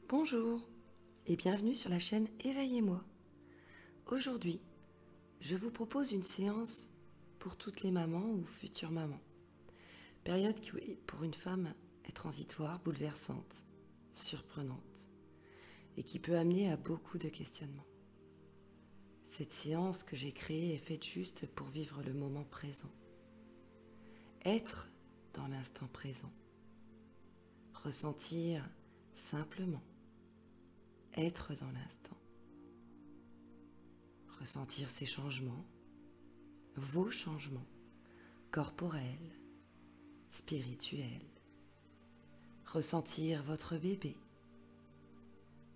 Bonjour et bienvenue sur la chaîne Éveillez-moi. Aujourd'hui, je vous propose une séance pour toutes les mamans ou futures mamans. Période qui, pour une femme, est transitoire, bouleversante, surprenante et qui peut amener à beaucoup de questionnements. Cette séance que j'ai créée est faite juste pour vivre le moment présent. Être dans l'instant présent. Ressentir simplement. Être dans l'instant. Ressentir ces changements, vos changements, corporels, spirituels. Ressentir votre bébé.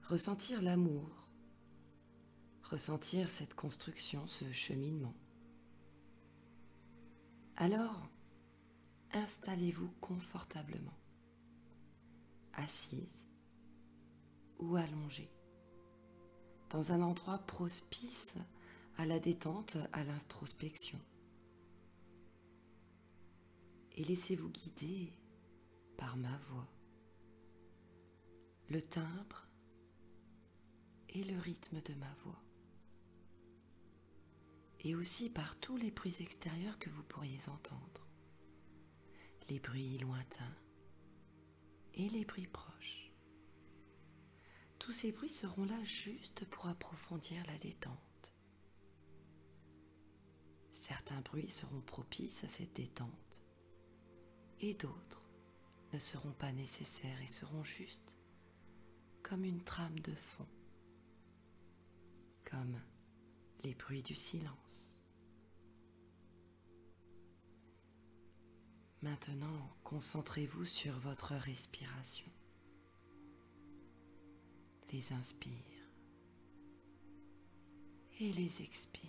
Ressentir l'amour. Ressentir cette construction, ce cheminement. Alors, installez-vous confortablement, assise ou allongée, dans un endroit propice à la détente, à l'introspection. Et laissez-vous guider par ma voix, le timbre et le rythme de ma voix. Et aussi par tous les bruits extérieurs que vous pourriez entendre, les bruits lointains et les bruits proches. Tous ces bruits seront là juste pour approfondir la détente. Certains bruits seront propices à cette détente et d'autres ne seront pas nécessaires et seront juste comme une trame de fond, comme les bruits du silence. Maintenant, concentrez-vous sur votre respiration. Les inspire et les expire.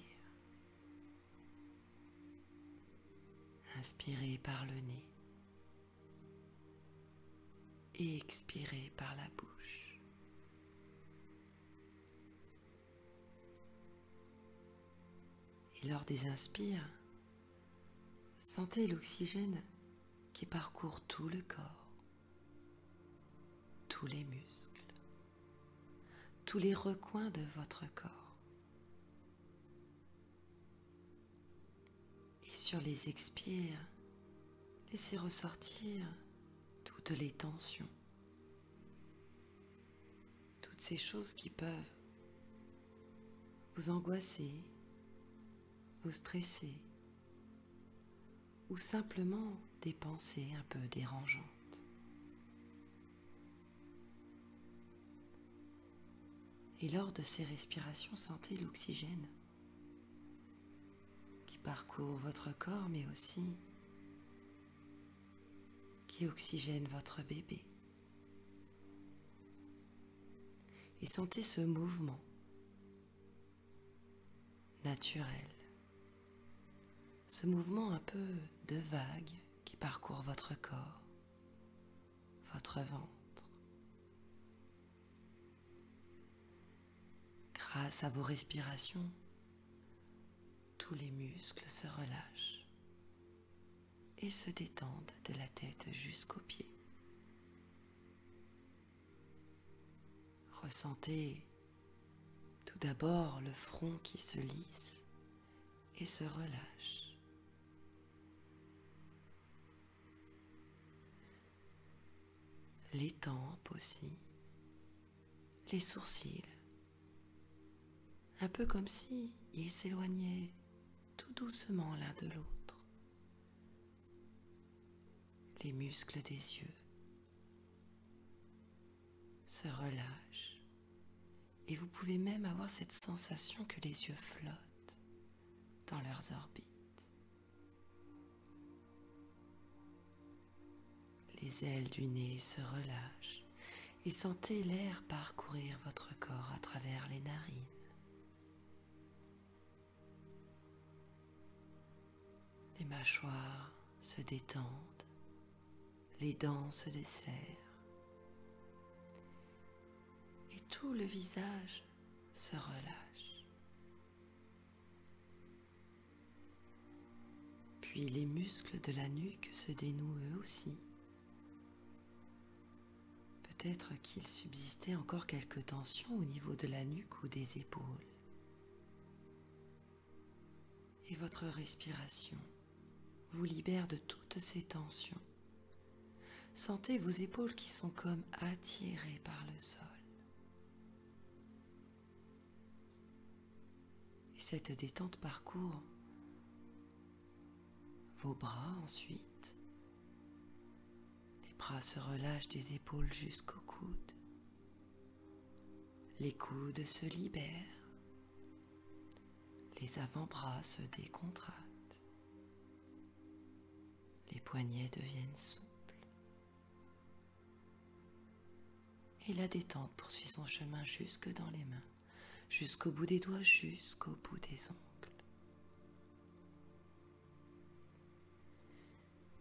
Inspirez par le nez et expirez par la bouche. Et lors des inspires, sentez l'oxygène qui parcourt tout le corps, tous les muscles, tous les recoins de votre corps. Et sur les expires, laissez ressortir toutes les tensions, toutes ces choses qui peuvent vous angoisser, vous stresser, ou simplement des pensées un peu dérangeantes. Et lors de ces respirations, sentez l'oxygène qui parcourt votre corps, mais aussi qui oxygène votre bébé. Et sentez ce mouvement naturel, ce mouvement un peu de vague qui parcourt votre corps, votre ventre. Grâce à vos respirations, tous les muscles se relâchent et se détendent de la tête jusqu'aux pieds. Ressentez tout d'abord le front qui se lisse et se relâche. Les tempes aussi, les sourcils, un peu comme si ils s'éloignaient tout doucement l'un de l'autre. Les muscles des yeux se relâchent et vous pouvez même avoir cette sensation que les yeux flottent dans leurs orbites. Les ailes du nez se relâchent et sentez l'air parcourir votre corps à travers les narines. Les mâchoires se détendent, les dents se desserrent et tout le visage se relâche. Puis les muscles de la nuque se dénouent eux aussi. Peut-être qu'il subsistait encore quelques tensions au niveau de la nuque ou des épaules. Et votre respiration vous libère de toutes ces tensions. Sentez vos épaules qui sont comme attirées par le sol. Et cette détente parcourt vos bras ensuite. Les bras se relâchent des épaules jusqu'aux coudes. Les coudes se libèrent. Les avant-bras se décontractent. Les poignets deviennent souples. Et la détente poursuit son chemin jusque dans les mains, jusqu'au bout des doigts, jusqu'au bout des ongles.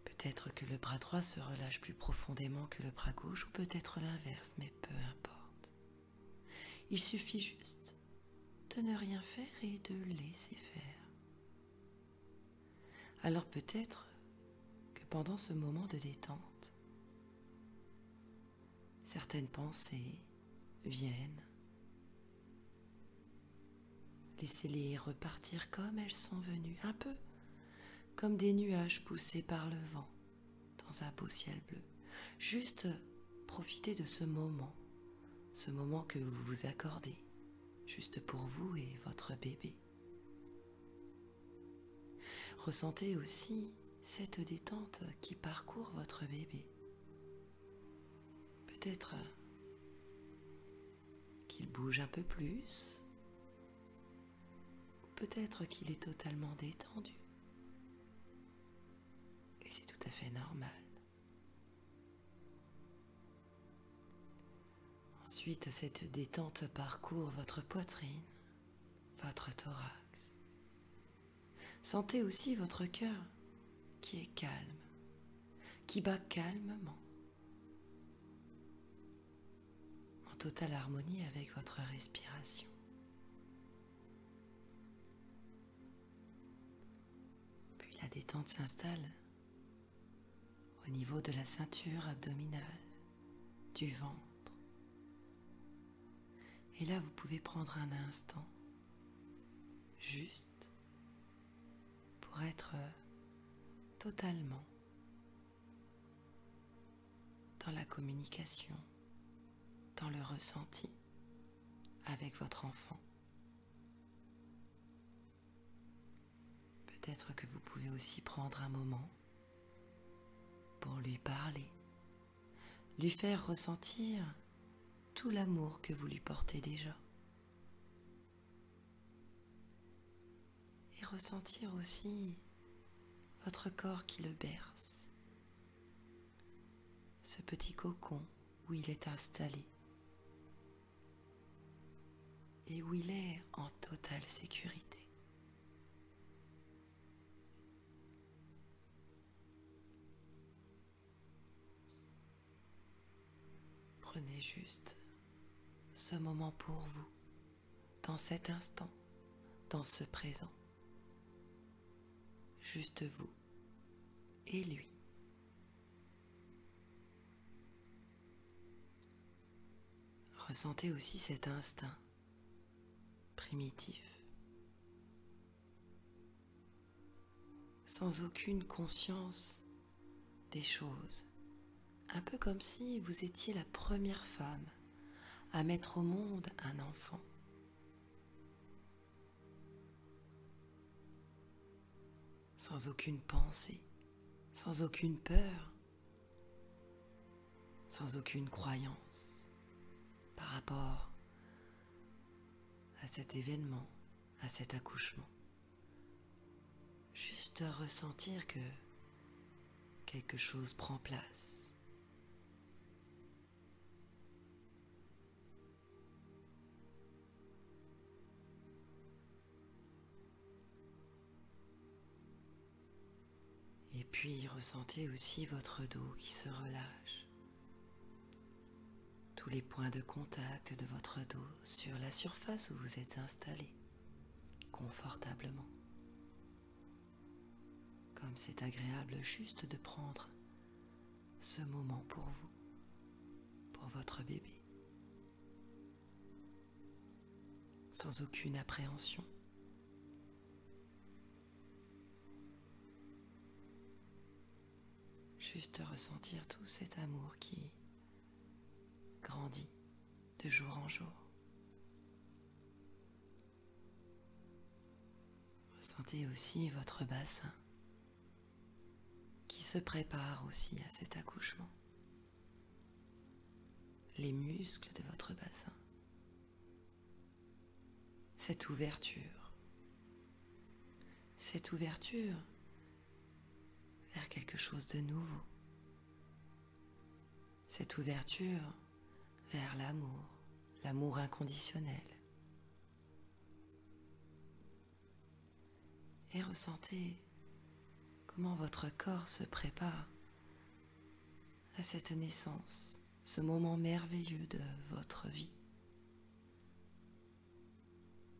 Peut-être que le bras droit se relâche plus profondément que le bras gauche, ou peut-être l'inverse, mais peu importe. Il suffit juste de ne rien faire et de laisser faire. Alors peut-être que pendant ce moment de détente, certaines pensées viennent. Laissez-les repartir comme elles sont venues, un peu comme des nuages poussés par le vent dans un beau ciel bleu. Juste profitez de ce moment que vous vous accordez, juste pour vous et votre bébé. Ressentez aussi cette détente qui parcourt votre bébé. Peut-être qu'il bouge un peu plus, ou peut-être qu'il est totalement détendu. Et c'est tout à fait normal. Ensuite, cette détente parcourt votre poitrine, votre thorax. Sentez aussi votre cœur qui est calme, qui bat calmement, en totale harmonie avec votre respiration. Puis la détente s'installe au niveau de la ceinture abdominale, du ventre. Et là, vous pouvez prendre un instant, juste pour être totalement dans la communication, dans le ressenti avec votre enfant. Peut-être que vous pouvez aussi prendre un moment pour lui parler, lui faire ressentir tout l'amour que vous lui portez déjà. Et ressentir aussi votre corps qui le berce, ce petit cocon où il est installé et où il est en totale sécurité. Prenez juste ce moment pour vous, dans cet instant, dans ce présent. Juste vous et lui. Ressentez aussi cet instinct primitif, sans aucune conscience des choses, un peu comme si vous étiez la première femme à mettre au monde un enfant. Sans aucune pensée, sans aucune peur, sans aucune croyance par rapport à cet événement, à cet accouchement. Juste ressentir que quelque chose prend place. Et puis ressentez aussi votre dos qui se relâche. Tous les points de contact de votre dos sur la surface où vous êtes installé, confortablement. Comme c'est agréable juste de prendre ce moment pour vous, pour votre bébé, sans aucune appréhension. Juste ressentir tout cet amour qui grandit de jour en jour. Ressentez aussi votre bassin qui se prépare aussi à cet accouchement. Les muscles de votre bassin. Cette ouverture vers quelque chose de nouveau. Cette ouverture vers l'amour inconditionnel. Et ressentez comment votre corps se prépare à cette naissance, ce moment merveilleux de votre vie.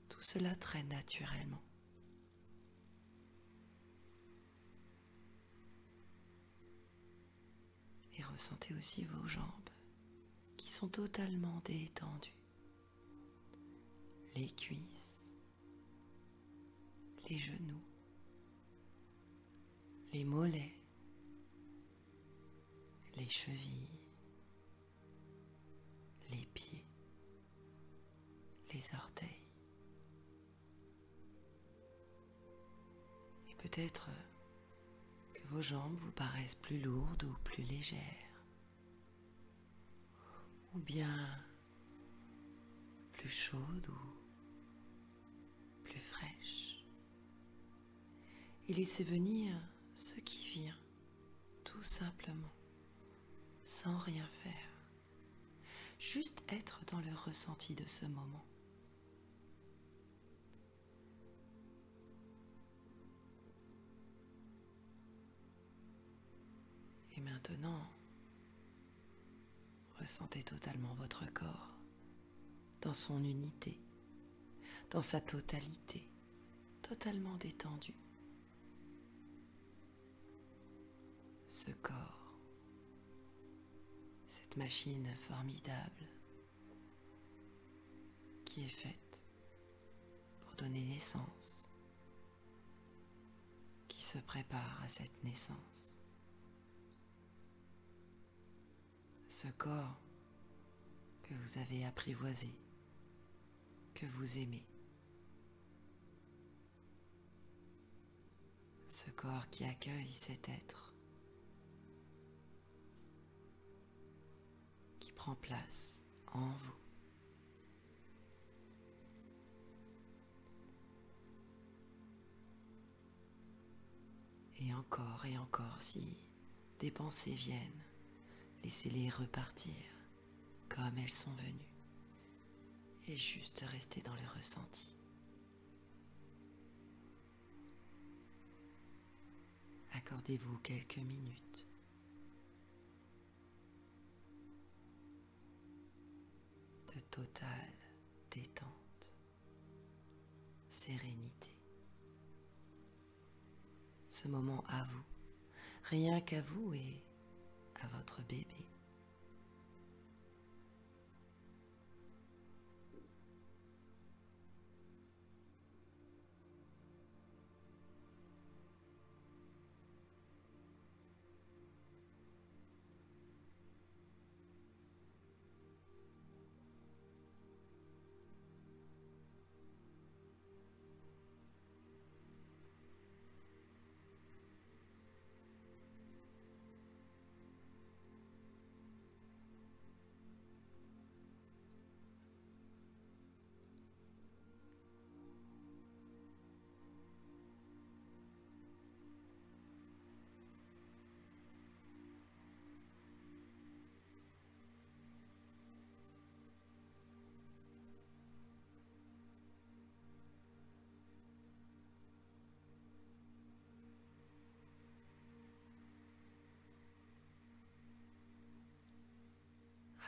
Tout cela très naturellement. Et ressentez aussi vos jambes qui sont totalement détendues. Les cuisses, les genoux, les mollets, les chevilles, les pieds, les orteils. Et peut-être que vos jambes vous paraissent plus lourdes ou plus légères, ou bien plus chaudes ou plus fraîches. Et laissez venir ce qui vient, tout simplement, sans rien faire. Juste être dans le ressenti de ce moment. Et maintenant, ressentez totalement votre corps dans son unité, dans sa totalité, totalement détendu. Ce corps, cette machine formidable qui est faite pour donner naissance, qui se prépare à cette naissance. Ce corps que vous avez apprivoisé, que vous aimez. Ce corps qui accueille cet être, qui prend place en vous. Et encore, si des pensées viennent, laissez-les repartir comme elles sont venues et juste restez dans le ressenti. Accordez-vous quelques minutes de totale détente, sérénité. Ce moment à vous, rien qu'à vous et à votre bébé.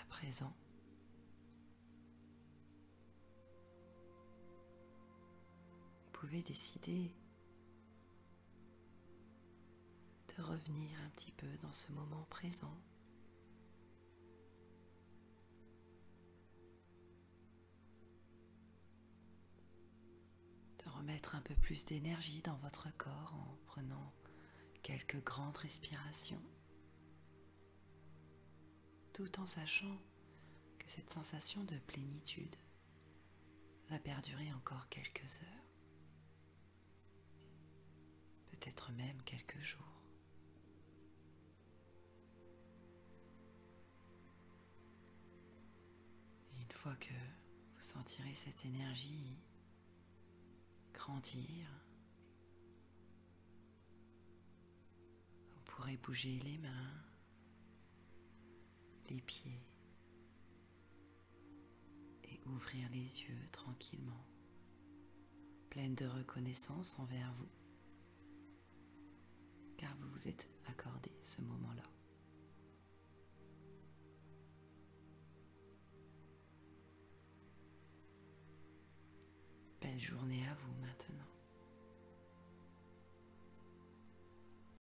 À présent, vous pouvez décider de revenir un petit peu dans ce moment présent, peu plus d'énergie dans votre corps en prenant quelques grandes respirations, tout en sachant que cette sensation de plénitude va perdurer encore quelques heures, peut-être même quelques jours. Et une fois que vous sentirez cette énergie grandir, vous pourrez bouger les mains, les pieds et ouvrir les yeux tranquillement, pleine de reconnaissance envers vous, car vous vous êtes accordé ce moment-là. Belle journée à vous maintenant.